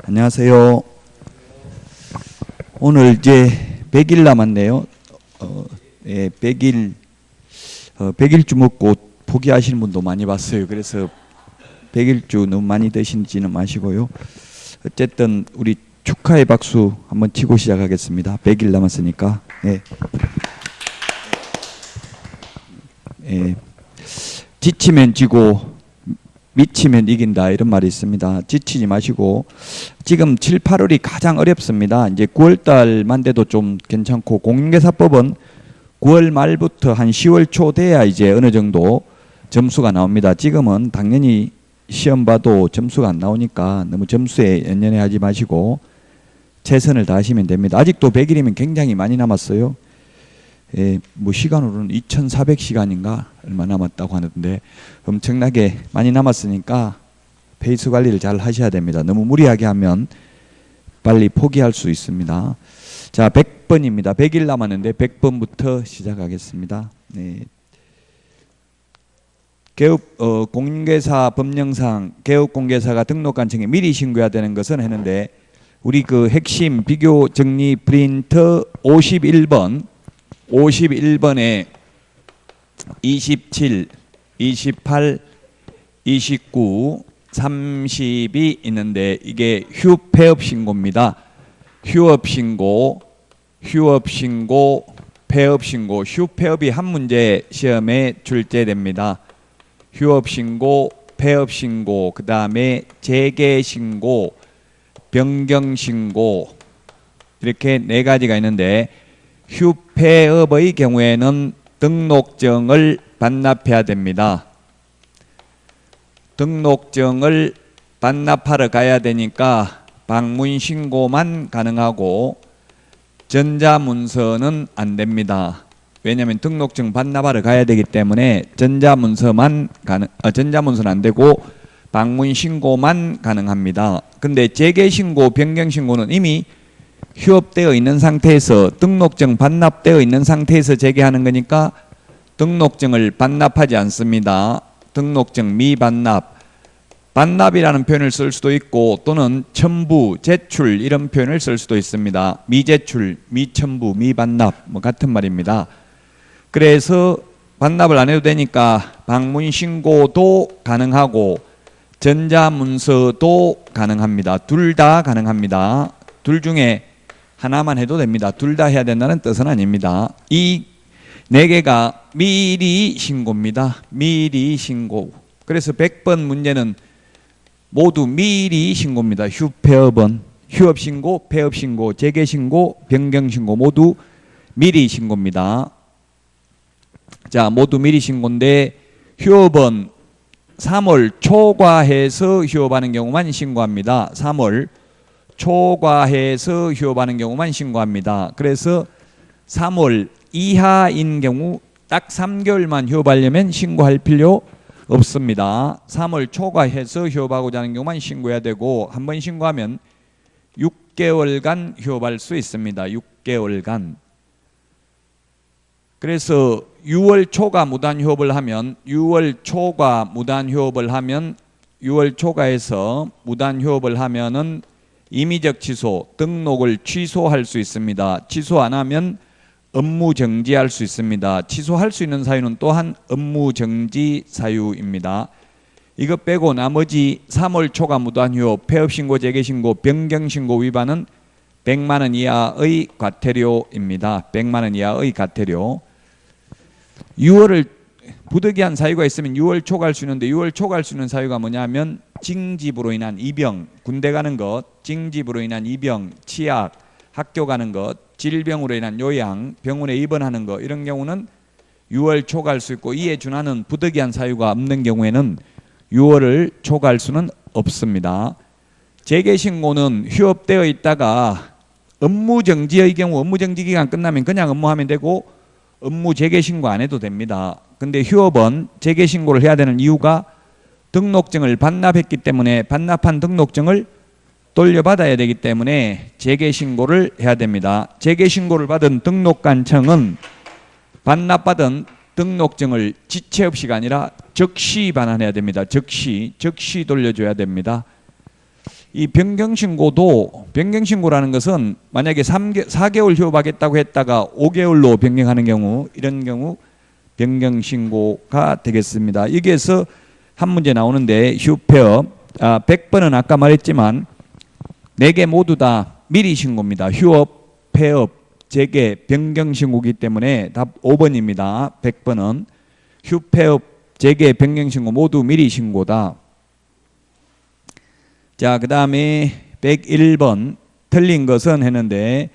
안녕하세요. 오늘 이제 100일 남았네요. 100일주 먹고 포기하시는 분도 많이 봤어요. 그래서 100일주 너무 많이 드시지는 마시고요. 어쨌든 우리 축하의 박수 한번 치고 시작하겠습니다. 100일 남았으니까. 지치면 지고 미치면 이긴다 이런 말이 있습니다. 지치지 마시고 지금 7, 8월이 가장 어렵습니다. 이제 9월달만 돼도 좀 괜찮고 공인중개사법은 9월 말부터 한 10월 초 돼야 이제 어느 정도 점수가 나옵니다. 지금은 당연히 시험 봐도 점수가 안 나오니까 너무 점수에 연연해하지 마시고 최선을 다하시면 됩니다. 아직도 100일이면 굉장히 많이 남았어요. 뭐 시간으로는 2400시간인가 얼마 남았다고 하는데 엄청나게 많이 남았으니까 페이스 관리를 잘 하셔야 됩니다. 너무 무리하게 하면 빨리 포기할 수 있습니다. 자, 100번입니다. 100일 남았는데 100번부터 시작하겠습니다. 공인중개사 법령상 개업공개사가 등록관청에 미리 신고해야 되는 것은 했는데 우리 그 핵심 비교 정리 프린터 51번에 27, 28, 29, 30이 있는데 이게 휴폐업 신고입니다. 휴업 신고, 폐업 신고, 휴폐업이 한 문제 시험에 출제됩니다. 휴업 신고, 폐업 신고, 그 다음에 재개 신고, 변경 신고 이렇게 네 가지가 있는데 휴폐업의 경우에는 등록증을 반납해야 됩니다. 등록증을 반납하러 가야 되니까 방문 신고만 가능하고 전자문서는 안 됩니다. 왜냐하면 등록증 반납하러 가야 되기 때문에 전자문서는 안 되고 방문 신고만 가능합니다. 근데 재개 신고, 변경 신고는 이미 휴업되어 있는 상태에서 등록증 반납되어 있는 상태에서 재개하는 거니까 등록증을 반납하지 않습니다. 등록증 미반납, 반납이라는 표현을 쓸 수도 있고 또는 첨부, 제출 이런 표현을 쓸 수도 있습니다. 미제출, 미첨부, 미반납 뭐 같은 말입니다. 그래서 반납을 안 해도 되니까 방문 신고도 가능하고 전자문서도 가능합니다. 둘 다 가능합니다. 둘 중에 하나만 해도 됩니다. 둘 다 해야 된다는 뜻은 아닙니다. 이 네 개가 미리 신고입니다. 미리 신고. 그래서 100번 문제는 모두 미리 신고입니다. 휴폐업은 휴업 신고, 폐업 신고, 재개 신고, 변경 신고 모두 미리 신고입니다. 자, 모두 미리 신고인데 휴업은 3월 초과해서 휴업하는 경우만 신고합니다. 3월 초과해서 휴업하는 경우만 신고합니다. 그래서 3월 이하인 경우 딱 3개월만 휴업하려면 신고할 필요 없습니다. 3월 초과해서 휴업하고자 하는 경우만 신고해야 되고 한 번 신고하면 6개월간 휴업할 수 있습니다. 6개월간. 그래서 6월 초과 무단 휴업을 하면 6월 초과해서 무단 휴업을 하면은 임의적 취소, 등록을 취소할 수 있습니다. 취소 안 하면 업무 정지할 수 있습니다. 취소할 수 있는 사유는 또한 업무 정지 사유입니다. 이거 빼고 나머지 3월 초과 무단 휴업, 폐업 신고, 재개 신고, 변경 신고 위반은 100만 원 이하의 과태료입니다. 100만 원 이하의 과태료. 6월을 부득이한 사유가 있으면 6월 초과할 수 있는데 6월 초과할 수 있는 사유가 뭐냐면 징집으로 인한 입영, 군대 가는 것, 징집으로 인한 입영, 치약, 학교 가는 것, 질병으로 인한 요양, 병원에 입원하는 것 이런 경우는 6월 초과할 수 있고 이에 준하는 부득이한 사유가 없는 경우에는 6월을 초과할 수는 없습니다. 재개 신고는 휴업되어 있다가 업무 정지의 경우 업무 정지 기간 끝나면 그냥 업무하면 되고 업무 재개 신고 안 해도 됩니다. 근데 휴업은 재개 신고를 해야 되는 이유가 등록증을 반납했기 때문에 반납한 등록증을 돌려받아야 되기 때문에 재개 신고를 해야 됩니다. 재개 신고를 받은 등록관청은 반납받은 등록증을 지체 없이가 아니라 즉시 반환해야 됩니다. 즉시 돌려줘야 됩니다. 이 변경신고도 변경신고라는 것은 만약에 4개월 휴업하겠다고 했다가 5개월로 변경하는 경우 이런 경우 변경신고가 되겠습니다. 여기에서 한 문제 나오는데 휴폐업 100번은 아까 말했지만 4개 모두 다 미리 신고입니다. 휴업, 폐업, 재개, 변경신고이기 때문에 답 5번입니다. 100번은 휴폐업, 재개, 변경신고 모두 미리 신고다. 자, 그 다음에 101번 틀린 것은 했는데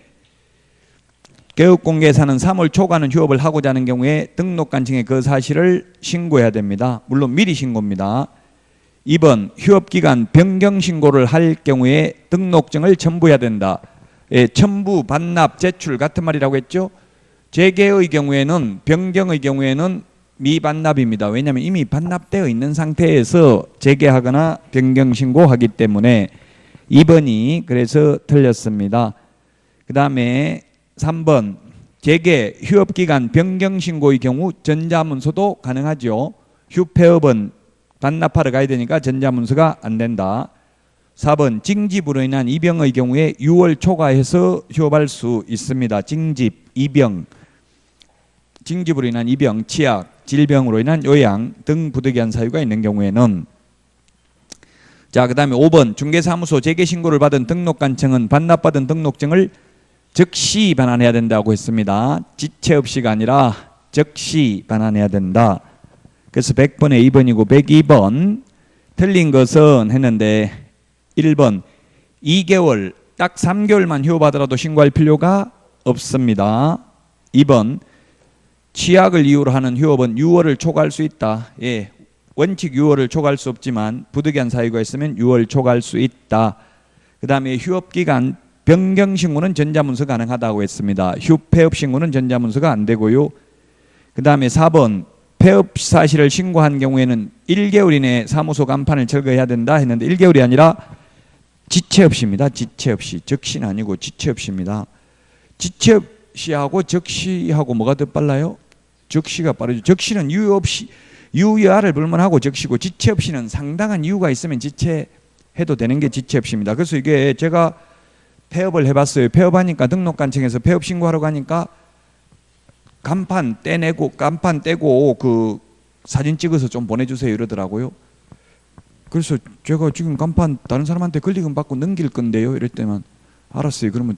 개업공개사는 3월 초과는 휴업을 하고자 하는 경우에 등록관청에 그 사실을 신고해야 됩니다. 물론 미리 신고입니다. 2번 휴업기간 변경신고를 할 경우에 등록증을 첨부해야 된다. 예, 첨부, 반납, 제출 같은 말이라고 했죠. 재개의 경우에는 변경의 경우에는 미반납입니다. 왜냐하면 이미 반납되어 있는 상태에서 재개하거나 변경신고하기 때문에 2번이 그래서 틀렸습니다. 그 다음에 3번 재개, 휴업기간 변경신고의 경우 전자문서도 가능하죠. 휴폐업은 반납하러 가야 되니까 전자문서가 안 된다. 4번 징집으로 인한 입영의 경우에 6월 초과해서 휴업할 수 있습니다. 징집, 입영, 징집으로 인한 입영, 치약, 질병으로 인한 요양 등 부득이한 사유가 있는 경우에는 자, 그 다음에 5번 중개사무소 재개신고를 받은 등록관청은 반납받은 등록증을 즉시 반환해야 된다고 했습니다. 지체 없이가 아니라 즉시 반환해야 된다. 그래서 100번에 2번이고 102번 틀린 것은 했는데 1번 2개월 딱 3개월만 휴업하더라도 신고할 필요가 없습니다. 2번 치약을 이유로 하는 휴업은 6월을 초과할 수 있다. 예, 원칙 6월을 초과할 수 없지만 부득이한 사유가 있으면 6월 초과할 수 있다. 그 다음에 휴업기간 변경신고는 전자문서 가능하다고 했습니다. 휴폐업 신고는 전자문서가 안 되고요. 그 다음에 4번 폐업 사실을 신고한 경우에는 1개월 이내에 사무소 간판을 철거해야 된다 했는데 1개월이 아니라 지체 없이입니다. 지체 없이. 적시는 아니고 지체 없이입니다. 지체 없이하고 적시하고 뭐가 더 빨라요? 적시가 빠르죠. 적시는 이유 없이 유의아를 불문하고 적시고 지체 없이는 상당한 이유가 있으면 지체해도 되는 게 지체 없이입니다. 그래서 이게 제가 폐업을 해봤어요. 폐업하니까 등록관청에서 폐업 신고하러 가니까 간판 떼내고 간판 떼고 그 사진 찍어서 좀 보내주세요 이러더라고요. 그래서 제가 지금 간판 다른 사람한테 권리금 받고 넘길 건데요 이럴 때만 알았어요. 그러면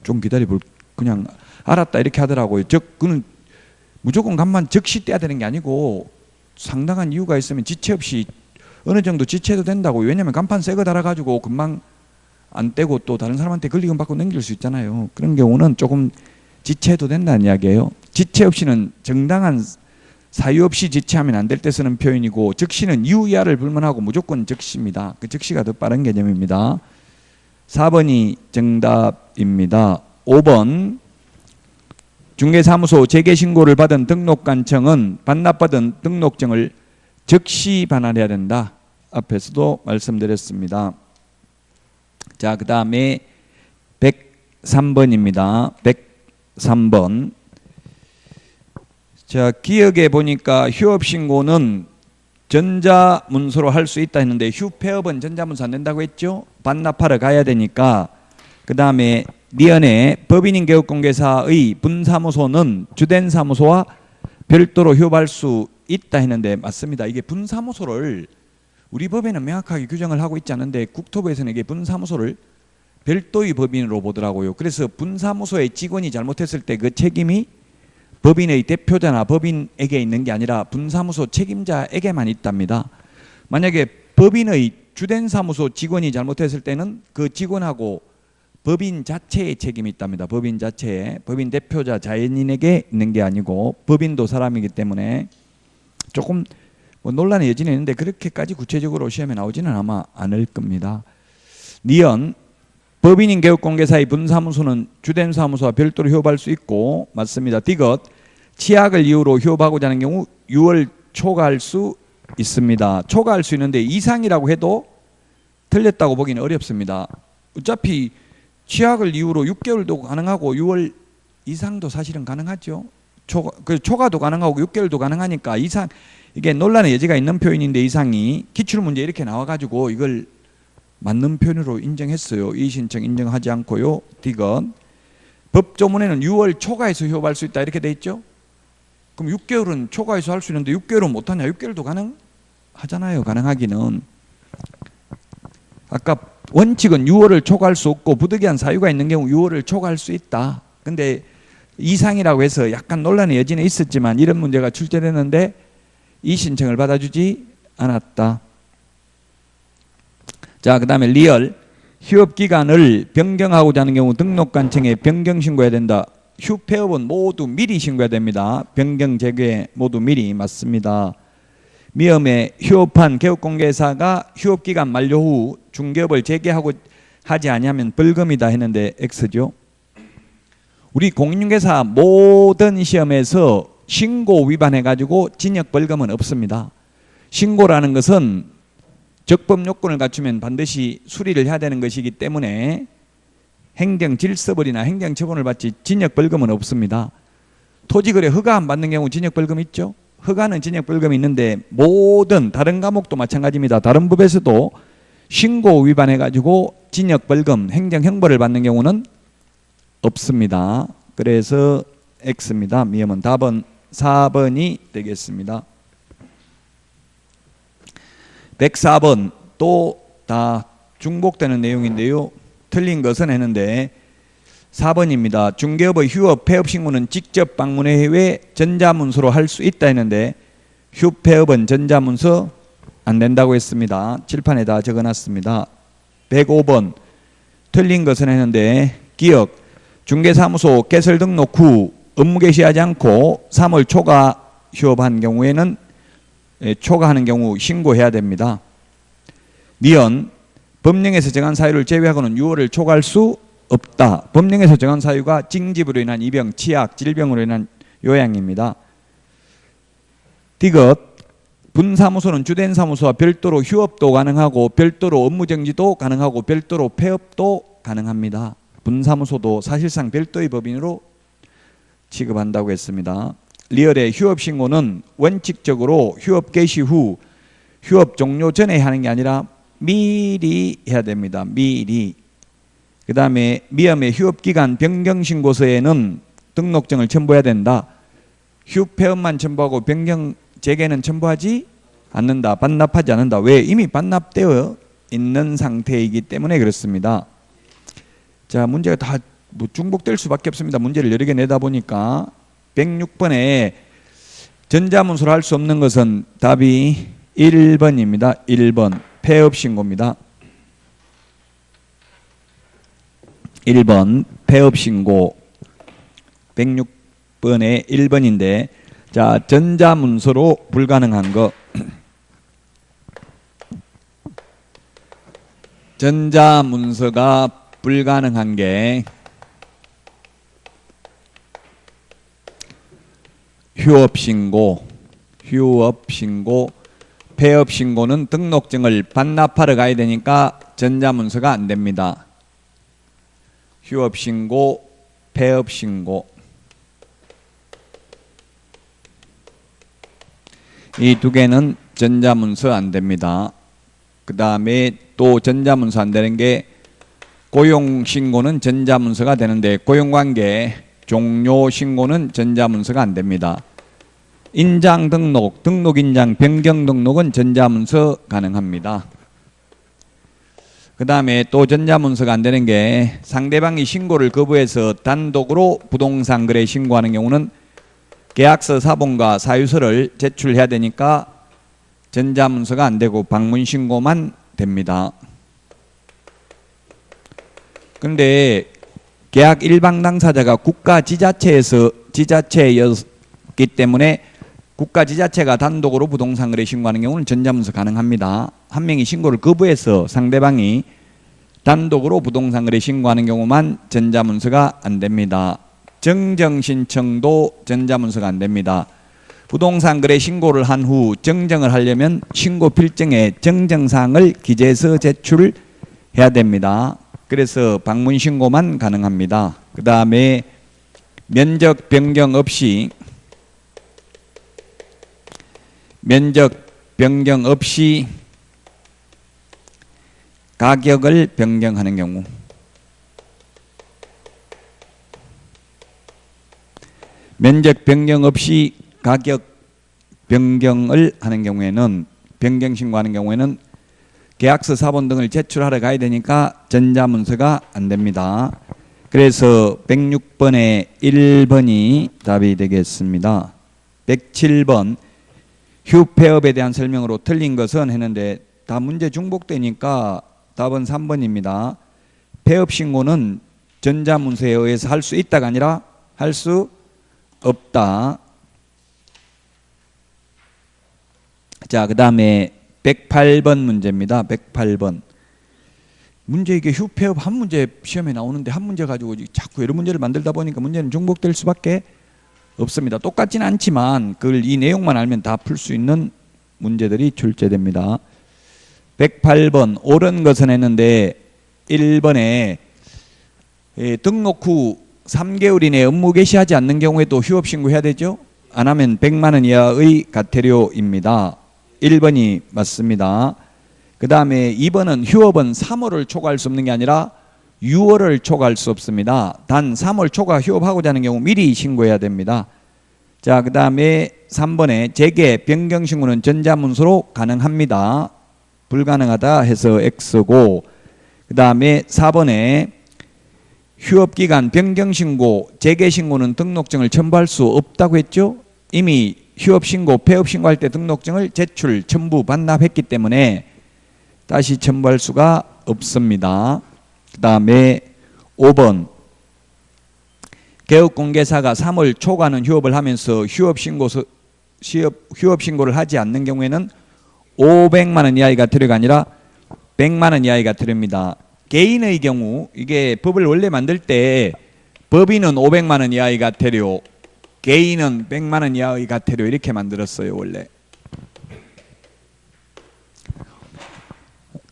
좀 기다려볼 그냥 알았다 이렇게 하더라고요. 그는 무조건 간판 즉시 떼야 되는 게 아니고 상당한 이유가 있으면 지체 없이 어느 정도 지체해도 된다고. 왜냐하면 간판 새 거 달아가지고 금방 안 떼고 또 다른 사람한테 권리금 받고 넘길 수 있잖아요. 그런 경우는 조금 지체해도 된다는 이야기예요. 지체 없이는 정당한 사유 없이 지체하면 안 될 때 쓰는 표현이고 즉시는 이유 이하를 불문하고 무조건 즉시입니다. 그 즉시가 더 빠른 개념입니다. 4번이 정답입니다. 5번 중개사무소 재개신고를 받은 등록관청은 반납받은 등록증을 즉시 반환해야 된다. 앞에서도 말씀드렸습니다. 자, 그 다음에 103번입니다. 103번. 자, 기억에 보니까 휴업신고는 전자문서로 할 수 있다 했는데 휴폐업은 전자문서 안 된다고 했죠? 반납하러 가야 되니까. 그 다음에 니은에 법인인 개업공개사의 분사무소는 주된 사무소와 별도로 휴업할 수 있다 했는데 맞습니다. 이게 분사무소를 우리 법에는 명확하게 규정을 하고 있지 않은데 국토부에서는 이게 분사무소를 별도의 법인으로 보더라고요. 그래서 분사무소의 직원이 잘못했을 때 그 책임이 법인의 대표자나 법인에게 있는 게 아니라 분사무소 책임자에게만 있답니다. 만약에 법인의 주된 사무소 직원이 잘못했을 때는 그 직원하고 법인 자체의 책임이 있답니다. 법인 자체에, 법인 대표자 자연인에게 있는 게 아니고 법인도 사람이기 때문에 조금 뭐 논란의 여지는 있는데 그렇게까지 구체적으로 시험에 나오지는 아마 않을 겁니다. 니은 법인인 개업공개사의 분사무소는 주된 사무소와 별도로 휴업할 수 있고 맞습니다. 디귿 치약을 이유로 휴업하고자 하는 경우 6월 초과할 수 있습니다. 초과할 수 있는데 이상이라고 해도 틀렸다고 보기는 어렵습니다. 어차피 치약을 이유로 6개월도 가능하고 6월 이상도 사실은 가능하죠. 초과도 가능하고 6개월도 가능하니까 이상 이게 논란의 여지가 있는 표현인데 이상이 기출문제 이렇게 나와가지고 이걸 맞는 표현으로 인정했어요. 이의신청 인정하지 않고요. 디귿. 법조문에는 6월 초과해서 휴업할 수 있다 이렇게 돼 있죠. 그럼 6개월은 초과해서 할 수 있는데 6개월은 못하냐? 6개월도 가능하잖아요. 가능하기는. 아까 원칙은 6월을 초과할 수 없고 부득이한 사유가 있는 경우 6월을 초과할 수 있다. 근데 이상이라고 해서 약간 논란의 여지는 있었지만 이런 문제가 출제됐는데 이 신청을 받아주지 않았다. 자, 그 다음에 리얼. 휴업기간을 변경하고자 하는 경우 등록관청에 변경 신고해야 된다. 휴폐업은 모두 미리 신고해야 됩니다. 변경 재개 모두 미리 맞습니다. 미음에 휴업한 개업공개사가 휴업기간 만료 후 중개업을 재개하고 하지 아니하면 벌금이다 했는데 X죠. 우리 공인중개사 모든 시험에서 신고 위반해가지고 징역벌금은 없습니다. 신고라는 것은 적법 요건을 갖추면 반드시 수리를 해야 되는 것이기 때문에 행정질서벌이나 행정처분을 받지 징역벌금은 없습니다. 토지거래 허가 안 받는 경우 징역벌금 있죠. 허가는 징역벌금이 있는데 모든 다른 과목도 마찬가지입니다. 다른 법에서도 신고 위반해가지고 징역벌금, 행정형벌을 받는 경우는 없습니다. 그래서 X입니다. 미음은 답은 4번이 되겠습니다. 104번 또 다 중복되는 내용인데요. 틀린 것은 했는데 4번입니다. 중개업의 휴업, 폐업 신고는 직접 방문회 외 전자문서로 할 수 있다 했는데 휴폐업은 전자문서 안 된다고 했습니다. 칠판에 다 적어놨습니다. 105번 틀린 것은 했는데 기억 중개사무소 개설 등록 후 업무 개시하지 않고 3월 초과 휴업한 경우에는 초과하는 경우 신고해야 됩니다. 미연 법령에서 정한 사유를 제외하고는 6월을 초과할 수 없다. 법령에서 정한 사유가 징집으로 인한 입영, 치약, 질병으로 인한 요양입니다. 디귿 분사무소는 주된 사무소와 별도로 휴업도 가능하고 별도로 업무정지도 가능하고 별도로 폐업도 가능합니다. 분사무소도 사실상 별도의 법인으로 취급한다고 했습니다. 리얼의 휴업 신고는 원칙적으로 휴업 개시 후 휴업 종료 전에 하는 게 아니라 미리 해야 됩니다. 미리. 그 다음에 미음의 휴업기간 변경 신고서에는 등록증을 첨부해야 된다. 휴폐업만 첨부하고 변경 재개는 첨부하지 않는다. 반납하지 않는다. 왜? 이미 반납되어 있는 상태이기 때문에 그렇습니다. 자, 문제가 다 중복될 수밖에 없습니다. 문제를 여러 개 내다 보니까 106번에 전자문서로 할 수 없는 것은 답이 1번입니다. 1번 폐업 신고입니다. 1번 폐업 신고 106번에 1번인데 자, 전자문서로 불가능한 거 전자문서가 불가능한 게 휴업신고, 폐업신고는 등록증을 반납하러 가야 되니까 전자문서가 안 됩니다. 휴업신고, 폐업신고 이 두 개는 전자문서 안 됩니다. 그 다음에 또 전자문서 안 되는 게 고용신고는 전자문서가 되는데 고용관계 종료신고는 전자문서가 안 됩니다. 인장 등록, 등록인장 변경 등록은 전자문서 가능합니다. 그 다음에 또 전자문서가 안 되는 게 상대방이 신고를 거부해서 단독으로 부동산 거래 신고하는 경우는 계약서 사본과 사유서를 제출해야 되니까 전자문서가 안 되고 방문신고만 됩니다. 그런데 계약 일방 당사자가 국가 지자체였기 때문에 국가 지자체가 단독으로 부동산 거래 신고하는 경우는 전자문서 가능합니다. 한 명이 신고를 거부해서 상대방이 단독으로 부동산 거래 신고하는 경우만 전자문서가 안 됩니다. 정정 신청도 전자문서가 안 됩니다. 부동산 거래 신고를 한 후 정정을 하려면 신고 필증에 정정사항을 기재해서 제출해야 됩니다. 그래서 방문 신고만 가능합니다. 그 다음에 면적 변경 없이 가격을 변경하는 경우, 면적 변경 없이 가격 변경을 하는 경우에는, 변경 신고하는 경우에는 계약서 사본 등을 제출하러 가야 되니까 전자문서가 안 됩니다. 그래서 106번에 1번이 답이 되겠습니다. 107번 휴폐업에 대한 설명으로 틀린 것은 했는데 다 문제 중복되니까 답은 3번입니다. 폐업 신고는 전자문서에 의해서 할 수 있다가 아니라 할 수 없다. 자, 그 다음에 108번 문제입니다. 108번. 문제 이게 휴폐업 한 문제 시험에 나오는데 한 문제 가지고 자꾸 여러 문제를 만들다 보니까 문제는 중복될 수밖에 없습니다. 똑같지는 않지만 그걸 이 내용만 알면 다 풀 수 있는 문제들이 출제됩니다. 108번 옳은 것은 했는데 1번에 등록 후 3개월 이내에 업무 개시하지 않는 경우에도 휴업 신고해야 되죠. 안 하면 100만 원 이하의 과태료입니다. 1번이 맞습니다. 그 다음에 2번은 휴업은 3월을 초과할 수 없는 게 아니라 6월을 초과할 수 없습니다. 단 3월 초과 휴업하고자 하는 경우 미리 신고해야 됩니다. 자, 그 다음에 3번에 재개, 변경 신고는 전자문서로 가능합니다. 불가능하다 해서 X고, 그 다음에 4번에 휴업기간 변경 신고, 재개 신고는 등록증을 첨부할 수 없다고 했죠. 이미 휴업 신고, 폐업 신고할 때 등록증을 제출, 첨부, 반납했기 때문에 다시 첨부할 수가 없습니다. 그 다음에 5번 개업공개사가 3월 초과는 휴업을 하면서 휴업 신고를 하지 않는 경우에는 500만 원 이하의 과태료가 아니라 100만 원 이하의 과태료입니다. 개인의 경우 이게 법을 원래 만들 때 법인은 500만 원 이하의 과태료, 개인은 100만 원 이하의 과태료 이렇게 만들었어요 원래.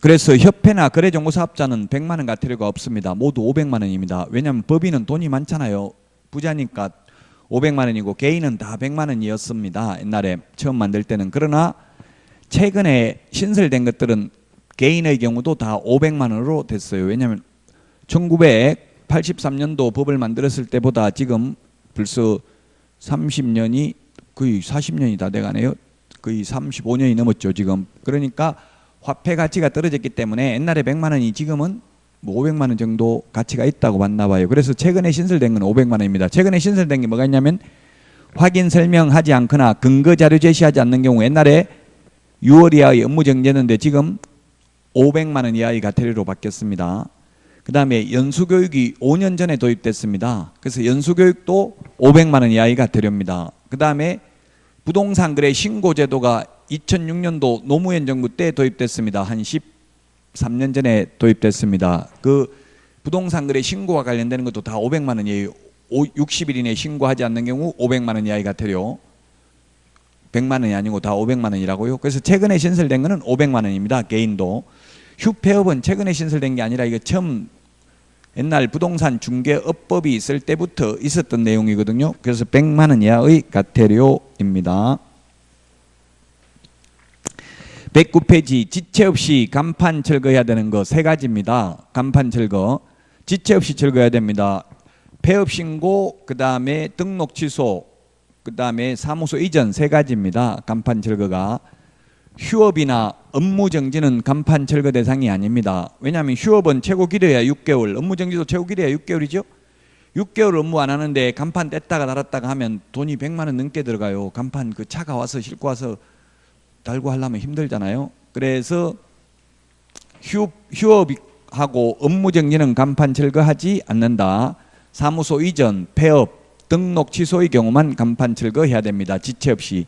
그래서 협회나 거래정보사업자는 100만 원 과태료가 없습니다. 모두 500만 원입니다. 왜냐하면 법인은 돈이 많잖아요. 부자니까 500만 원이고 개인은 다 100만 원이었습니다. 옛날에 처음 만들 때는. 그러나 최근에 신설된 것들은 개인의 경우도 다 500만 원으로 됐어요. 왜냐하면 1983년도 법을 만들었을 때보다 지금 벌써 30년이 거의 40년이 다 돼가네요. 거의 35년이 넘었죠 지금. 그러니까 화폐 가치가 떨어졌기 때문에 옛날에 100만 원이 지금은 뭐 500만 원 정도 가치가 있다고 봤나 봐요. 그래서 최근에 신설된 건 500만 원입니다. 최근에 신설된 게 뭐가 있냐면 확인 설명하지 않거나 근거 자료 제시하지 않는 경우 옛날에 6월 이하의 업무 정지였는데 지금 500만 원 이하의 과태료로 바뀌었습니다. 그 다음에 연수교육이 5년 전에 도입됐습니다. 그래서 연수교육도 500만 원 이하의 과태료입니다. 그 다음에 부동산 거래 신고 제도가 2006년도 노무현 정부 때 도입됐습니다. 한 13년 전에 도입됐습니다. 그 부동산 거래 신고와 관련되는 것도 다 500만 원이에요. 60일 이내에 신고하지 않는 경우 500만 원 이하의 과태료. 100만 원이 아니고 다 500만 원이라고요. 그래서 최근에 신설된 거는 500만 원입니다. 개인도. 휴폐업은 최근에 신설된 게 아니라 이거 처음 옛날 부동산 중개업법이 있을 때부터 있었던 내용이거든요. 그래서 100만 원 이하의 과태료입니다. 109페이지 지체 없이 간판 철거해야 되는 거 세 가지입니다. 간판 철거. 지체 없이 철거해야 됩니다. 폐업 신고, 그 다음에 등록 취소, 그 다음에 사무소 이전 세 가지입니다. 간판 철거가. 휴업이나 업무 정지는 간판 철거 대상이 아닙니다. 왜냐하면 휴업은 최고 길어야 6개월, 업무 정지도 최고 길어야 6개월이죠. 6개월 업무 안 하는데 간판 뗐다가 달았다가 하면 돈이 100만 원 넘게 들어가요. 간판 그 차가 와서 싣고 와서 달고 하려면 힘들잖아요. 그래서 휴업하고 업무 정지는 간판 철거하지 않는다. 사무소 이전, 폐업, 등록 취소의 경우만 간판 철거해야 됩니다. 지체 없이.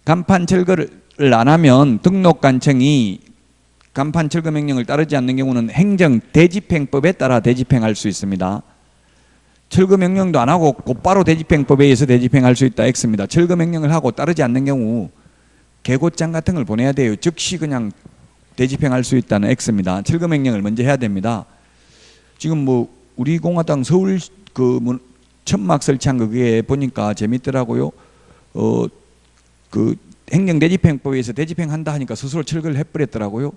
간판 철거를 안 하면 등록관청이 간판 철거 명령을 따르지 않는 경우는 행정 대집행법에 따라 대집행할 수 있습니다. 철거 명령도 안 하고 곧바로 대집행법에 의해서 대집행할 수 있다 X입니다. 철거 명령을 하고 따르지 않는 경우 개고장 같은 걸 보내야 돼요. 즉시 그냥 대집행할 수 있다는 X입니다. 철거 명령을 먼저 해야 됩니다. 지금 뭐 우리 공화당 서울 그 천막 설치한 그게 보니까 재밌더라고요. 그 행정대집행법에 의해서 대집행한다 하니까 스스로 철거를 해버렸더라고요.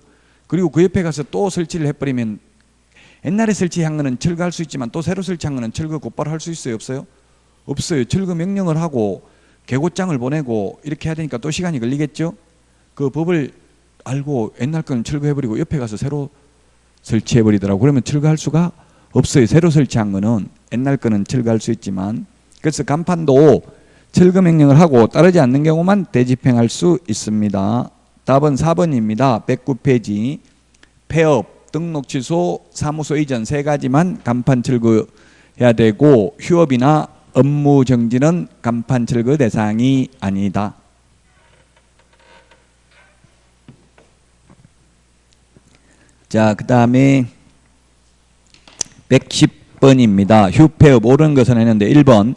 그리고 그 옆에 가서 또 설치를 해버리면 옛날에 설치한 거는 철거할 수 있지만 또 새로 설치한 거는 철거 곧바로 할 수 있어요? 없어요? 없어요. 철거 명령을 하고 개고장을 보내고 이렇게 해야 되니까 또 시간이 걸리겠죠? 그 법을 알고 옛날 거는 철거해버리고 옆에 가서 새로 설치해버리더라고. 그러면 철거할 수가 없어요. 새로 설치한 거는 옛날 거는 철거할 수 있지만. 그래서 간판도 철거 명령을 하고 따르지 않는 경우만 대집행할 수 있습니다. 답은 4번입니다. 109페이지. 폐업, 등록 취소, 사무소 이전 세 가지만 간판 철거해야 되고 휴업이나 업무 정지는 간판 철거 대상이 아니다. 자, 그 다음에 110번입니다. 휴폐업 옳은 것은 했는데 1번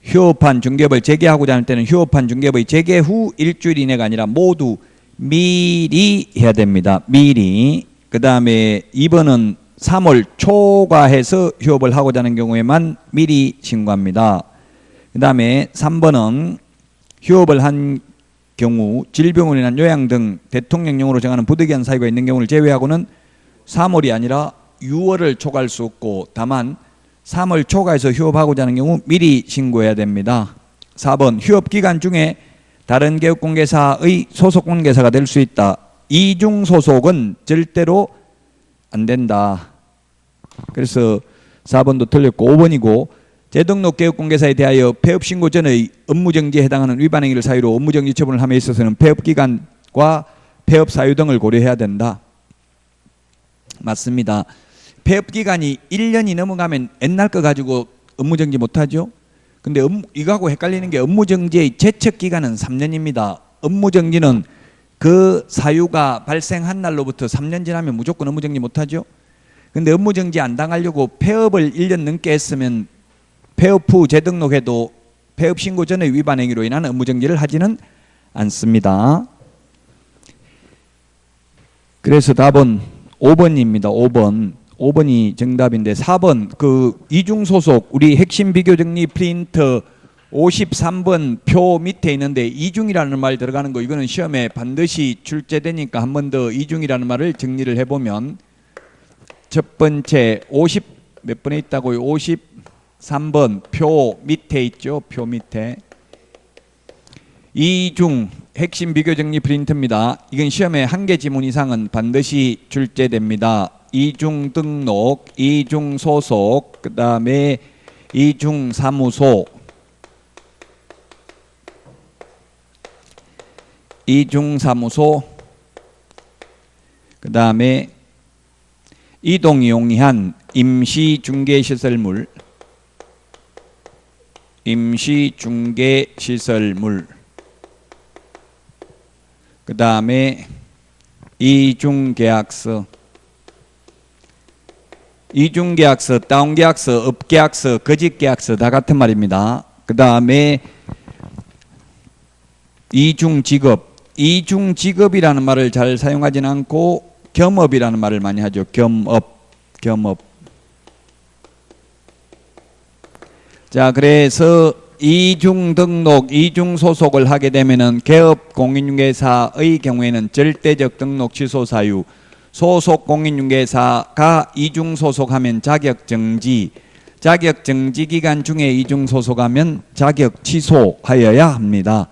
휴업한 중개업을 재개하고자 할 때는 휴업한 중개업의 재개 후 일주일 이내가 아니라 모두 미리 해야 됩니다. 미리. 그 다음에 2번은 3월 초과해서 휴업을 하고자 하는 경우에만 미리 신고합니다. 그 다음에 3번은 휴업을 한 경우 질병으로 인한 요양 등 대통령령으로 정하는 부득이한 사유가 있는 경우를 제외하고는 3월이 아니라 6월을 초과할 수 없고 다만 3월 초과해서 휴업하고자 하는 경우 미리 신고해야 됩니다. 4번 휴업 기간 중에 다른 개업공개사의 소속공개사가 될 수 있다. 이중 소속은 절대로 안 된다. 그래서 4번도 틀렸고 5번이고 재등록 개업공개사에 대하여 폐업신고 전의 업무정지에 해당하는 위반 행위를 사유로 업무정지 처분을 함에 있어서는 폐업기간과 폐업사유 등을 고려해야 된다. 맞습니다. 폐업기간이 1년이 넘어가면 옛날 거 가지고 업무정지 못하죠. 근데 이거하고 헷갈리는 게 업무정지의 제척기간은 3년입니다. 업무정지는 그 사유가 발생한 날로부터 3년 지나면 무조건 업무정지 못하죠. 근데 업무정지 안 당하려고 폐업을 1년 넘게 했으면 폐업 후 재등록해도 폐업 신고 전의 위반 행위로 인한 업무정지를 하지는 않습니다. 그래서 답은 5번입니다. 5번이 정답인데 4번 그 이중소속 우리 핵심 비교정리 프린터 53번 표 밑에 있는데 이중이라는 말 들어가는 거 이거는 시험에 반드시 출제되니까 한 번 더 이중이라는 말을 정리를 해보면 첫 번째 50 몇 번에 있다고요? 53번 표 밑에 있죠. 표 밑에 이중 핵심 비교정리 프린트입니다. 이건 시험에 한 개 지문 이상은 반드시 출제됩니다. 이중 등록, 이중 소속, 그 다음에 이중 사무소, 이중 사무소, 그 다음에 이동이 용이한 임시 중개시설물, 임시 중개시설물, 그 다음에 이중계약서, 이중계약서, 다운계약서, 업계약서, 거짓계약서 다 같은 말입니다. 그 다음에 이중직업, 이중직업이라는 말을 잘 사용하지는 않고 겸업이라는 말을 많이 하죠. 겸업. 자, 그래서 이중 등록, 이중 소속을 하게 되면은 개업 공인중개사의 경우에는 절대적 등록 취소 사유, 소속 공인중개사가 이중 소속하면 자격 정지, 자격 정지 기간 중에 이중 소속하면 자격 취소하여야 합니다.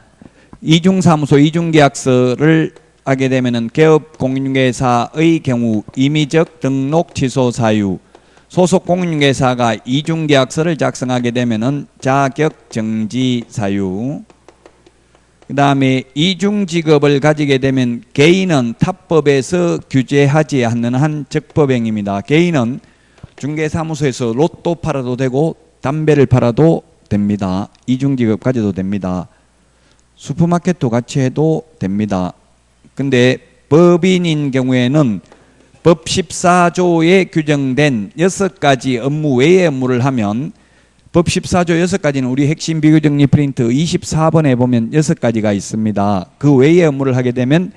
이중 사무소, 이중 계약서를 하게 되면은 개업 공인중개사의 경우 임의적 등록 취소 사유, 소속 공인중개사가 이중 계약서를 작성하게 되면은 자격 정지 사유. 그 다음에 이중 직업을 가지게 되면 개인은 타법에서 규제하지 않는 한 적법행위입니다. 개인은 중개사무소에서 로또 팔아도 되고 담배를 팔아도 됩니다. 이중 직업 가져도 됩니다. 슈퍼마켓도 같이 해도 됩니다. 근데 법인인 경우에는 법 14조에 규정된 6가지 업무 외의 업무를 하면 법 14조 6가지는 우리 핵심 비교정리 프린트 24번에 보면 6가지가 있습니다. 그 외의 업무를 하게 되면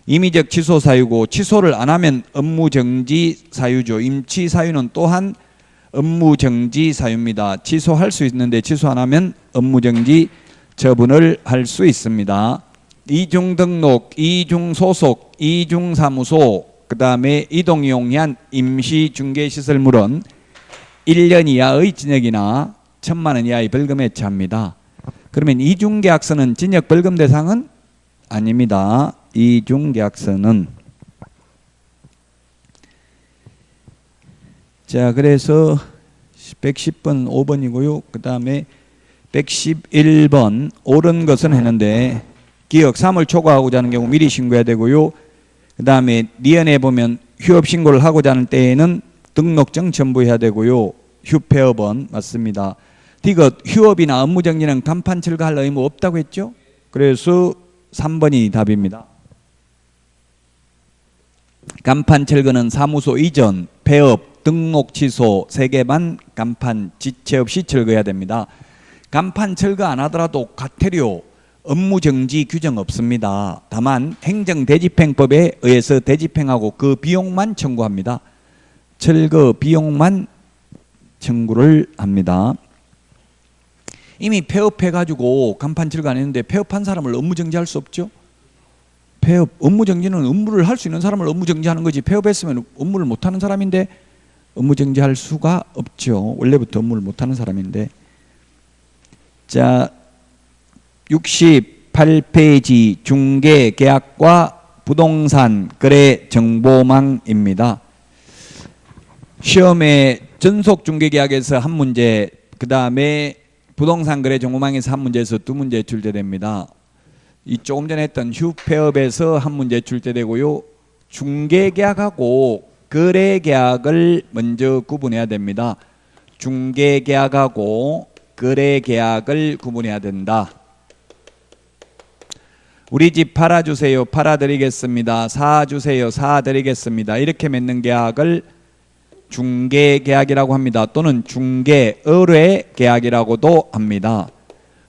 임의적 취소 사유고 취소를 안 하면 업무 정지 사유죠. 임취 사유는 또한 업무 정지 사유입니다. 취소할 수 있는데 취소 안 하면 업무 정지 처분을 할 수 있습니다. 이중 등록, 이중 소속, 이중 사무소, 그 다음에 이동 용이한 임시 중개 시설물은 1년 이하의 징역이나 1,000만 원 이하의 벌금에 처합니다. 그러면 이중 계약서는 징역 벌금 대상은 아닙니다. 이중 계약서는. 자, 그래서 110번 5번이고요. 그 다음에 111번 옳은 것은 했는데 기억 3월 초과하고자 하는 경우 미리 신고해야 되고요. 그 다음에 니은에 보면 휴업 신고를 하고자 하는 때에는 등록증 첨부해야 되고요. 휴폐업은 맞습니다. 디귿 휴업이나 업무정지는 간판 철거할 의무 없다고 했죠. 그래서 3번이 답입니다. 간판 철거는 사무소 이전, 폐업, 등록 취소, 세개반 간판 지체 없이 철거해야 됩니다. 간판 철거 안 하더라도 과태료, 업무정지 규정 없습니다. 다만 행정대집행법에 의해서 대집행하고 그 비용만 청구합니다. 철거 비용만 청구를 합니다. 이미 폐업해가지고 간판 철거 안 했는데 폐업한 사람을 업무정지할 수 없죠. 폐업, 업무정지는 업무를 할 수 있는 사람을 업무정지하는 거지, 폐업했으면 업무를 못하는 사람인데 업무정지할 수가 없죠. 원래부터 업무를 못하는 사람인데. 자, 68페이지 중개계약과 부동산 거래 정보망입니다. 시험에 전속중개계약에서 한 문제, 그 다음에 부동산 거래 정보망에서 한 문제에서 두 문제 출제됩니다. 이 조금 전에 했던 휴폐업에서 한 문제 출제되고요. 중개계약하고 거래계약을 먼저 구분해야 됩니다. 중개계약하고 거래계약을 구분해야 된다. 우리 집 팔아주세요. 팔아드리겠습니다. 사주세요. 사드리겠습니다. 이렇게 맺는 계약을 중개계약이라고 합니다. 또는 중개의뢰계약이라고도 합니다.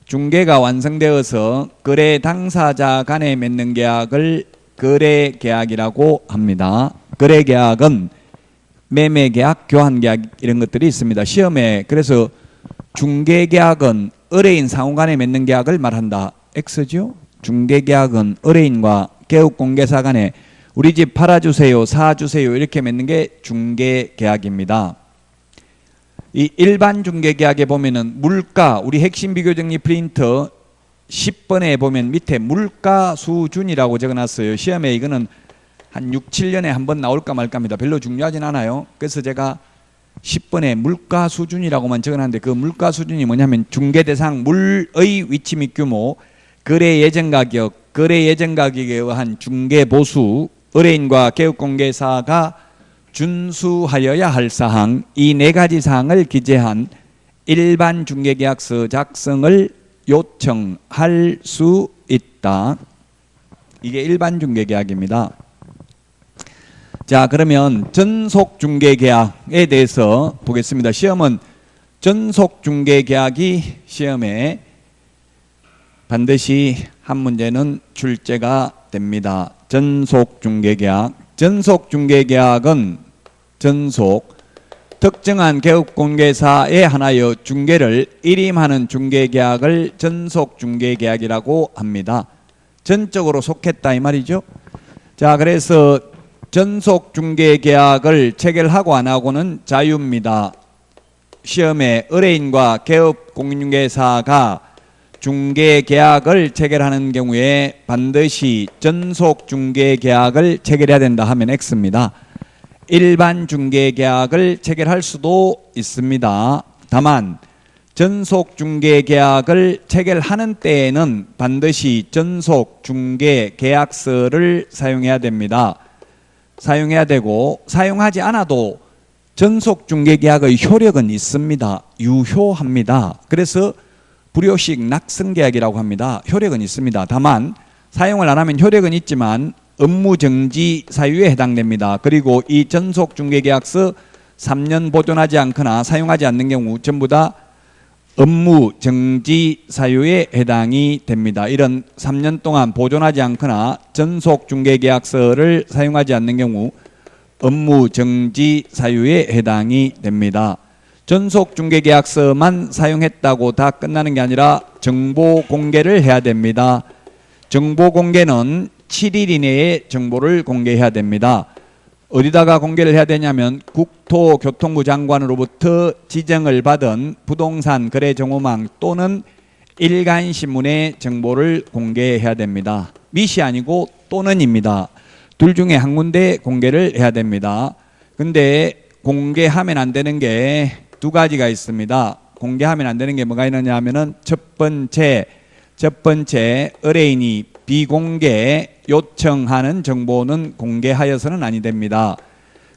중개가 완성되어서 거래 당사자 간에 맺는 계약을 거래계약이라고 합니다. 거래계약은 매매계약, 교환계약 이런 것들이 있습니다. 시험에 그래서 중개계약은 의뢰인 상호 간에 맺는 계약을 말한다. X죠? 중개계약은 의뢰인과 개업공개사 간에 우리 집 팔아주세요, 사주세요 이렇게 맺는 게 중개계약입니다. 이 일반 중개계약에 보면은 물가, 우리 핵심 비교정리 프린터 10번에 보면 밑에 물가 수준이라고 적어놨어요. 시험에 이거는 한 6, 7년에 한 번 나올까 말까 합니다. 별로 중요하진 않아요. 그래서 제가 10번에 물가 수준이라고만 적어놨는데 그 물가 수준이 뭐냐면 중개대상 물의 위치 및 규모, 거래 예정 가격, 거래 예정 가격에 의한 중개 보수, 의뢰인과 개업공개사가 준수하여야 할 사항, 이 네 가지 사항을 기재한 일반 중개계약서 작성을 요청할 수 있다. 이게 일반 중개계약입니다. 자, 그러면 전속중개계약에 대해서 보겠습니다. 시험은 전속중개계약이 시험에 반드시 한 문제는 출제가 됩니다. 전속중개계약. 전속중개계약은 전속 특정한 개업공개사에 한하여 중개를 일임하는 중개계약을 전속중개계약이라고 합니다. 전적으로 속했다 이 말이죠. 자, 그래서 전속중개계약을 체결하고 안 하고는 자유입니다. 시험에 의뢰인과 개업공개사가 중개계약을 체결하는 경우에 반드시 전속중개계약을 체결해야 된다 하면 X입니다. 일반 중개계약을 체결할 수도 있습니다. 다만 전속중개계약을 체결하는 때에는 반드시 전속중개계약서를 사용해야 됩니다. 사용해야 되고 사용하지 않아도 전속중개계약의 효력은 있습니다. 유효합니다. 그래서 불효식 낙성계약이라고 합니다. 효력은 있습니다. 다만 사용을 안 하면 효력은 있지만 업무정지 사유에 해당됩니다. 그리고 이 전속중개계약서 3년 보존하지 않거나 사용하지 않는 경우 전부 다 업무정지 사유에 해당이 됩니다. 이런 3년 동안 보존하지 않거나 전속중개계약서를 사용하지 않는 경우 업무정지 사유에 해당이 됩니다. 전속중개계약서만 사용했다고 다 끝나는 게 아니라 정보 공개를 해야 됩니다. 정보 공개는 7일 이내에 정보를 공개해야 됩니다. 어디다가 공개를 해야 되냐면 국토교통부 장관으로부터 지정을 받은 부동산 거래 정보망 또는 일간신문에 정보를 공개해야 됩니다. 밋이 아니고 또는입니다. 둘 중에 한 군데 공개를 해야 됩니다. 근데 공개하면 안 되는 게 두 가지가 있습니다. 공개하면 안 되는 게 뭐가 있느냐 하면은 첫 번째 의뢰인이 비공개 요청하는 정보는 공개하여서는 아니 됩니다.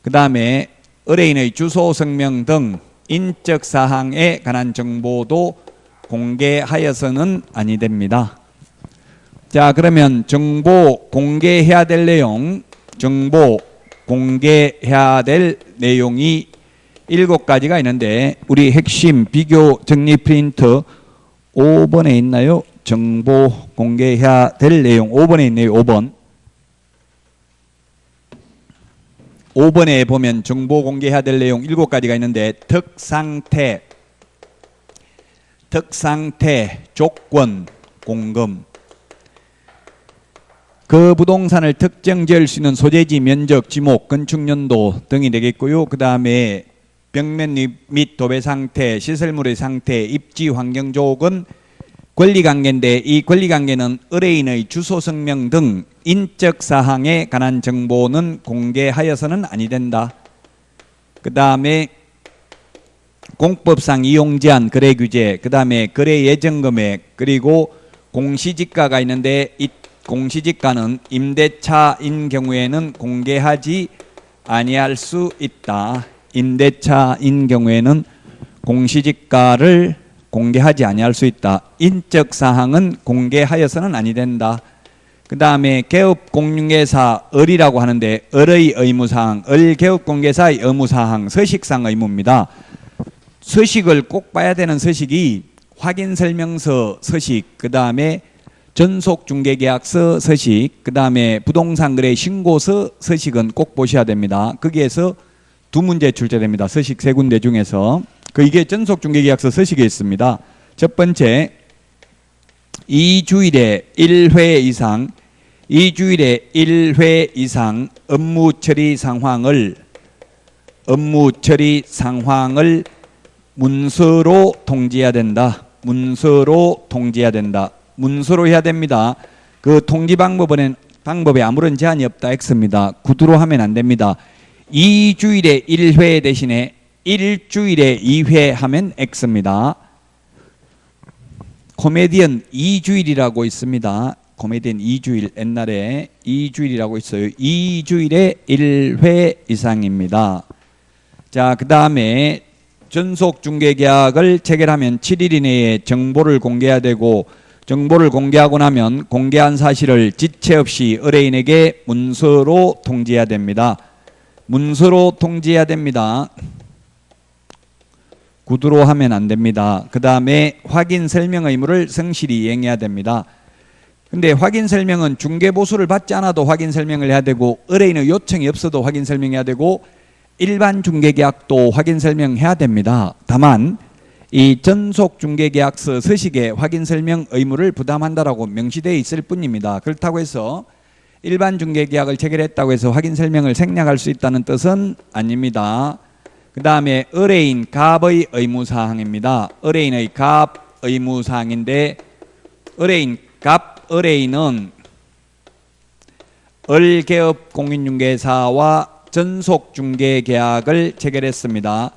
그 다음에 의뢰인의 주소, 성명 등 인적 사항에 관한 정보도 공개하여서는 아니 됩니다. 자, 그러면 정보 공개해야 될 내용, 정보 공개해야 될 내용이 7가지가 있는데 우리 핵심 비교 정리 프린트 5번에 있나요? 정보 공개해야 될 내용 5번에 있네요. 5번에 보면 정보 공개해야 될 내용 7가지가 있는데 특상태, 조건, 공금, 그 부동산을 특정 지을 수 있는 소재지, 면적, 지목, 건축 연도 등이 되겠고요. 그 다음에 벽면 및 도배 상태, 시설물의 상태, 입지 환경 조건, 권리관계인데 이 권리관계는 의뢰인의 주소, 성명 등 인적 사항에 관한 정보는 공개하여서는 아니 된다. 그 다음에 공법상 이용 제한, 거래 규제, 그 다음에 거래 예정 금액, 그리고 공시지가가 있는데 이 공시지가는 임대차인 경우에는 공개하지 아니할 수 있다. 임대차인 경우에는 공시지가를 공개하지 아니할 수 있다. 인적 사항은 공개하여서는 아니 된다. 그 다음에 개업공인중개사 을이라고 하는데 을의 의무사항, 을 개업공개사의 의무사항, 서식상 의무입니다. 서식을 꼭 봐야 되는 서식이 확인설명서 서식, 그 다음에 전속중개계약서 서식, 그 다음에 부동산거래 신고서 서식은 꼭 보셔야 됩니다. 거기에서 2문제 출제됩니다. 서식 3군데 중에서. 이게 전속중개계약서 서식에 있습니다. 첫 번째, 2주일에 1회 이상 업무 처리 상황을 문서로 통지해야 된다. 문서로 해야 됩니다. 그 통지 방법에 아무런 제한이 없다. X입니다. 구두로 하면 안 됩니다. 2주일에 1회 대신에 일주일에 2회 하면 X입니다. 코미디언 2주일이라고 있습니다. 코미디언 2주일, 옛날에 2주일이라고 있어요. 2주일에 1회 이상입니다. 자, 그 다음에 전속중개계약을 체결하면 7일 이내에 정보를 공개해야 되고, 정보를 공개하고 나면 공개한 사실을 지체 없이 의뢰인에게 문서로 통지해야 됩니다. 구두로 하면 안 됩니다. 그 다음에 확인 설명 의무를 성실히 이행해야 됩니다. 근데 확인 설명은 중개보수를 받지 않아도 확인 설명을 해야 되고, 의뢰인의 요청이 없어도 확인 설명해야 되고, 일반 중개계약도 확인 설명해야 됩니다. 다만 이 전속중개계약서 서식에 확인 설명 의무를 부담한다라고 명시되어 있을 뿐입니다. 그렇다고 해서 일반 중개계약을 체결했다고 해서 확인 설명을 생략할 수 있다는 뜻은 아닙니다. 그 다음에 의뢰인 갑의 의무사항입니다. 의뢰인의 갑 의무사항인데, 의뢰인은 을개업공인중개사와 전속중개계약을 체결했습니다.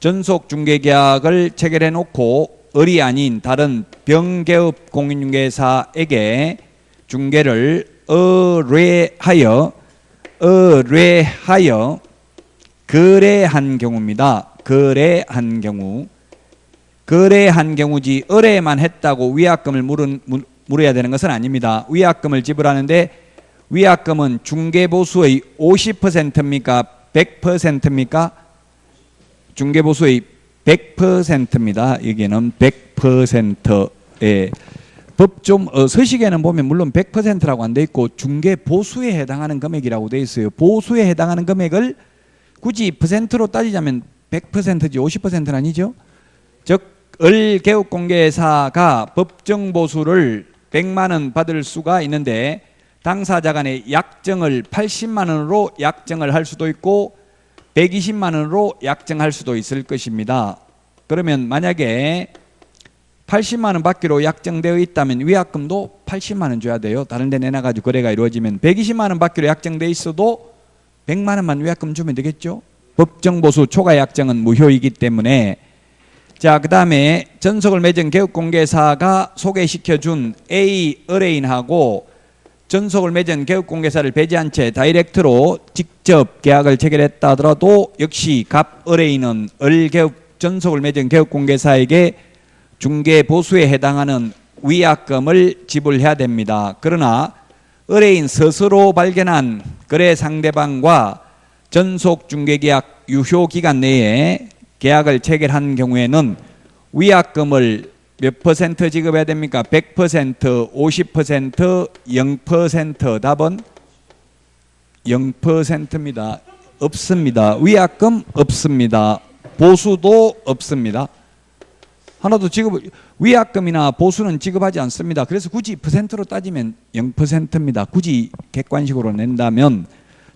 전속중개계약을 체결해 놓고 을이 아닌 다른 병개업공인중개사에게 중개를 의뢰하여 거래한 경우입니다. 거래한 경우지 의뢰만 했다고 위약금을 물어야 되는 것은 아닙니다. 위약금을 지불하는데 위약금은 중개보수의 50%입니까? 100%입니까? 중개보수의 100%입니다. 여기는 100%에 서식에는 보면 물론 100%라고 안 돼 있고 중개보수에 해당하는 금액이라고 돼 있어요. 보수에 해당하는 금액을 굳이 퍼센트로 따지자면 100%지 50%는 아니죠. 즉 을개업공개사가 법정보수를 100만 원 받을 수가 있는데 당사자 간의 약정을 80만 원으로 약정을 할 수도 있고 120만 원으로 약정할 수도 있을 것입니다. 그러면 만약에 80만 원 받기로 약정되어 있다면 위약금도 80만 원 줘야 돼요. 다른 데 내놔가지고 거래가 이루어지면 120만 원 받기로 약정되어 있어도 100만 원만 위약금 주면 되겠죠. 법정보수 초과 약정은 무효이기 때문에. 자, 그 다음에 전속을 맺은 개업공개사가 소개시켜준 A 의뢰인하고 전속을 맺은 개업공개사를 배제한 채 다이렉트로 직접 계약을 체결했다 하더라도 역시 갑 의뢰인은 전속을 맺은 개업공개사에게 중개보수에 해당하는 위약금을 지불해야 됩니다. 그러나 의뢰인 스스로 발견한 거래 상대방과 전속중개계약 유효기간 내에 계약을 체결한 경우에는 위약금을 몇 퍼센트 지급해야 됩니까? 100%, 50%, 0%. 답은 0%입니다. 없습니다. 위약금 없습니다. 보수도 없습니다. 하나도 위약금이나 보수는 지급하지 않습니다. 그래서 굳이 퍼센트로 따지면 0%입니다. 굳이 객관식으로 낸다면,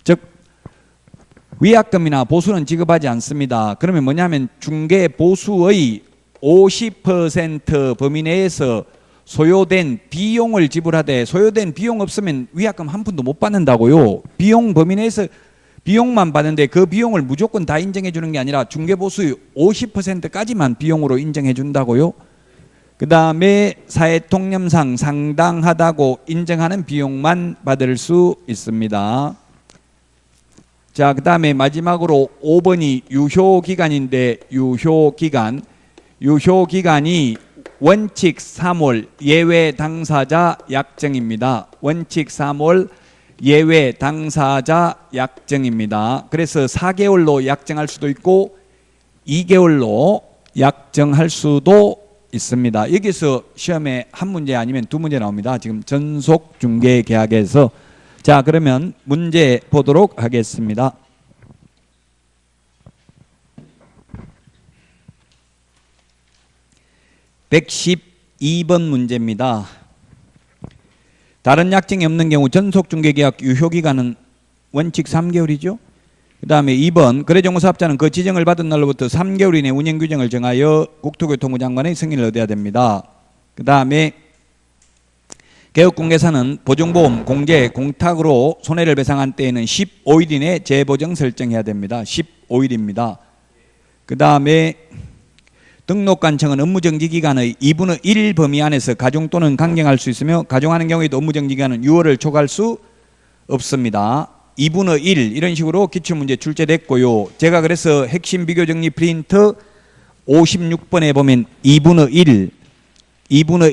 즉 위약금이나 보수는 지급하지 않습니다. 그러면 뭐냐면 중개 보수의 50% 범위 내에서 소요된 비용을 지불하되, 소요된 비용 없으면 위약금 한 푼도 못 받는다고요. 비용 범위 내에서 비용만 받는데 그 비용을 무조건 다 인정해 주는 게 아니라 중개보수의 50%까지만 비용으로 인정해 준다고요. 그 다음에 사회통념상 상당하다고 인정하는 비용만 받을 수 있습니다. 자, 그 다음에 마지막으로 5번이 유효기간인데, 유효기간이 원칙 3월 예외 당사자 약정입니다. 원칙 3월 예외 당사자 약정입니다. 그래서 4개월로 약정할 수도 있고 2개월로 약정할 수도 있습니다. 여기서 시험에 한 문제 아니면 두 문제 나옵니다. 지금 전속중개계약에서. 자, 그러면 문제 보도록 하겠습니다. (112번) 문제입니다. 다른 약정이 없는 경우 전속중개계약 유효기간은 원칙 3개월이죠. 그 다음에 2번 거래정보사업자는 그 지정을 받은 날로부터 3개월 이내 운영규정을 정하여 국토교통부 장관의 승인을 얻어야 됩니다. 그 다음에 개업공개사는 보증보험, 공제, 공탁으로 손해를 배상한 때에는 15일 이내 재보정 설정해야 됩니다. 15일입니다. 그 다음에 등록관청은 업무정지기간의 2분의 1 범위 안에서 가중 또는 강경할 수 있으며 가중하는 경우에도 업무정지기간은 6월을 초과할 수 없습니다. 2분의 1 이런 식으로 기출문제 출제됐고요. 제가 그래서 핵심 비교정리 프린트 56번에 보면 2분의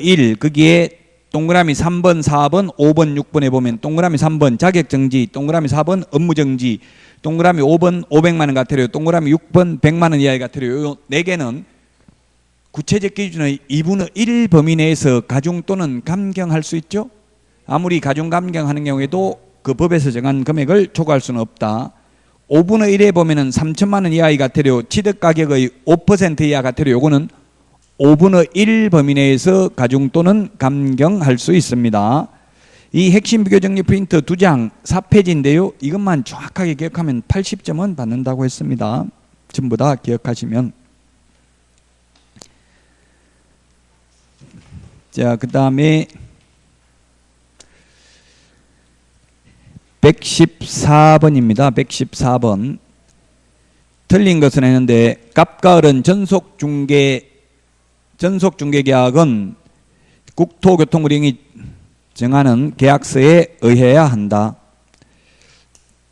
1 거기에 동그라미 3번, 4번, 5번, 6번에 보면 동그라미 3번 자격정지, 동그라미 4번 업무정지, 동그라미 5번 500만 원 같으려, 동그라미 6번 100만 원 이하의 같으려. 요 4개는 구체적 기준의 2분의 1 범위 내에서 가중 또는 감경할 수 있죠. 아무리 가중 감경하는 경우에도 그 법에서 정한 금액을 초과할 수는 없다. 5분의 1에 보면은 3천만 원 이하의 과태료, 취득가격의 5% 이하 과태료, 요거는 5분의 1 범위 내에서 가중 또는 감경할 수 있습니다. 이 핵심 비교정리 프린트 2장 4페이지인데요. 이것만 정확하게 기억하면 80점은 받는다고 했습니다. 전부 다 기억하시면. 자, 그 다음에 114번입니다. 114번. 틀린 것은 했는데, 갑과 을은 전속중개계약은 국토교통부령이 정하는 계약서에 의해야 한다.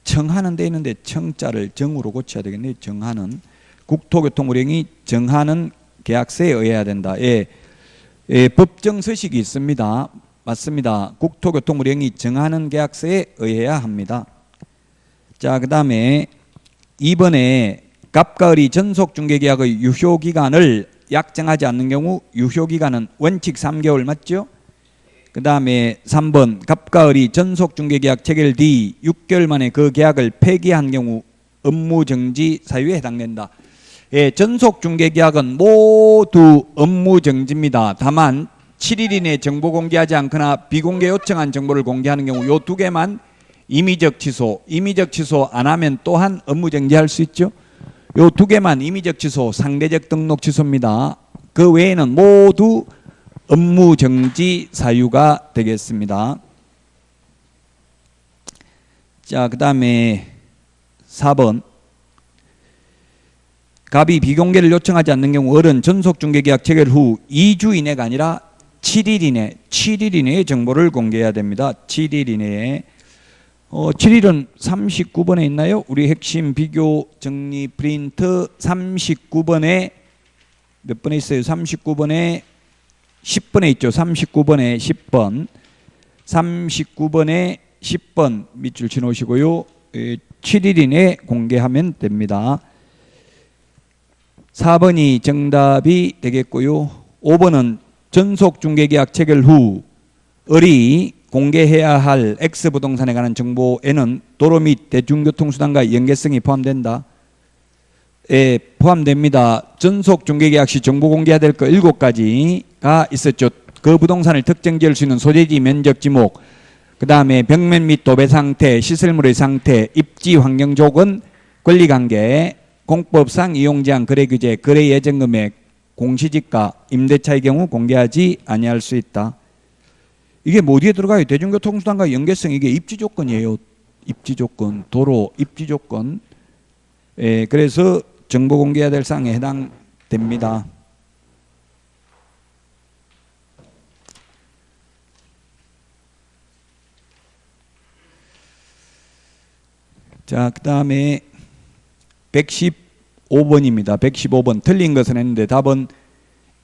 청하는 데 있는데 청자를 정으로 고쳐야 되겠네요. 정하는. 국토교통부령이 정하는 계약서에 의해야 된다. 법정 서식이 있습니다. 맞습니다. 국토교통부령이 정하는 계약서에 의해야 합니다. 자, 그 다음에 2번에 갑과 을이 전속중개계약의 유효기간을 약정하지 않는 경우 유효기간은 원칙 3개월 맞죠? 그 다음에 3번 갑과 을이 전속중개계약 체결 뒤 6개월 만에 그 계약을 폐기한 경우 업무정지 사유에 해당된다. 전속중개계약은 모두 업무정지입니다. 다만 7일 이내 정보 공개하지 않거나 비공개 요청한 정보를 공개하는 경우 요 두 개만 임의적 취소 안 하면 또한 업무 정지할 수 있죠. 요 두 개만 임의적 취소, 상대적 등록 취소입니다. 그 외에는 모두 업무 정지 사유가 되겠습니다. 자, 그 다음에 4번. 갑이 비공개를 요청하지 않는 경우 을은 전속중개계약 체결 후 2주 이내가 아니라 7일 이내에 정보를 공개해야 됩니다. 7일 이내에. 7일은 39번에 있나요? 우리 핵심 비교 정리 프린트 39번에 몇 번에 있어요? 39번에 10번에 있죠. 39번에 10번. 39번에 10번 밑줄 치놓으시고요. 7일 이내에 공개하면 됩니다. 4번이 정답이 되겠고요. 5번은 전속중개계약 체결 후 을이 공개해야 할 X부동산에 관한 정보에는 도로 및 대중교통수단과의 연계성이 포함된다. 예, 포함됩니다. 전속중개계약 시 정보 공개해야 될 거 7가지가 있었죠. 그 부동산을 특정 지을 수 있는 소재지, 면적, 지목, 그 다음에 벽면 및 도배 상태, 시설물의 상태, 입지 환경 조건, 권리관계, 공법상 이용제한 거래규제, 거래 예정 금액, 공시지가, 임대차의 경우 공개하지 아니할 수 있다. 이게 뭐 어디에 들어가요? 대중교통수단과 연계성, 이게 입지조건이에요. 입지조건, 도로 입지조건. 예, 그래서 정보 공개해야 될 사항에 해당됩니다. 자, 그 다음에 115번입니다. 115번. 틀린 것은 했는데 답은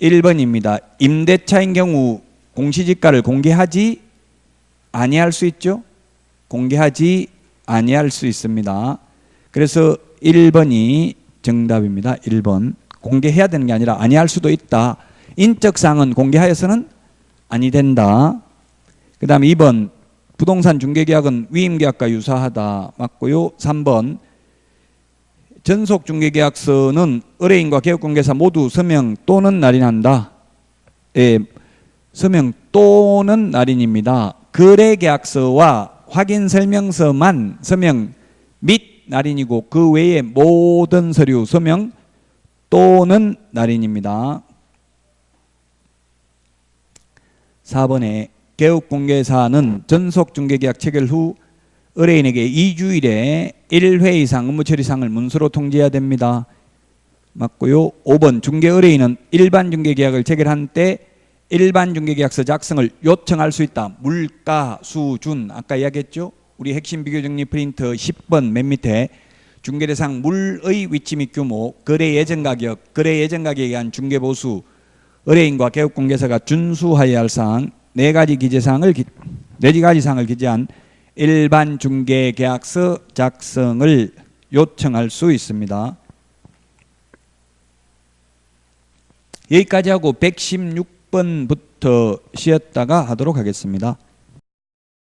1번입니다. 임대차인 경우 공시지가를 공개하지 아니할 수 있죠. 공개하지 아니할 수 있습니다. 그래서 1번이 정답입니다. 1번. 공개해야 되는 게 아니라 아니할 수도 있다. 인적사항은 공개하여서는 아니 된다. 그 다음에 2번. 부동산 중개계약은 위임계약과 유사하다. 맞고요. 3번. 전속중개계약서는 의뢰인과 개업공개사 모두 서명 또는 날인한다. 예, 서명 또는 날인입니다. 거래계약서와 확인설명서만 서명 및 날인이고 그 외의 모든 서류 서명 또는 날인입니다. 4번에 개업공개사는 전속중개계약 체결 후 의뢰인에게 2주일에 1회 이상 업무 처리사항을 문서로 통지해야 됩니다. 맞고요. 5번 중개의뢰인은 일반 중개계약을 체결한 때 일반 중개계약서 작성을 요청할 수 있다. 물가, 수준, 아까 이야기했죠. 우리 핵심 비교 정리 프린트 10번 맨 밑에 중개대상 물의 위치 및 규모, 거래 예정 가격, 거래 예정 가격에 의한 중개보수, 의뢰인과 개업공개사가 준수하여야 할 사항 4가지 사항을 기재한 일반 중개계약서 작성을 요청할 수 있습니다. 여기까지 하고 116번부터 쉬었다가 하도록 하겠습니다.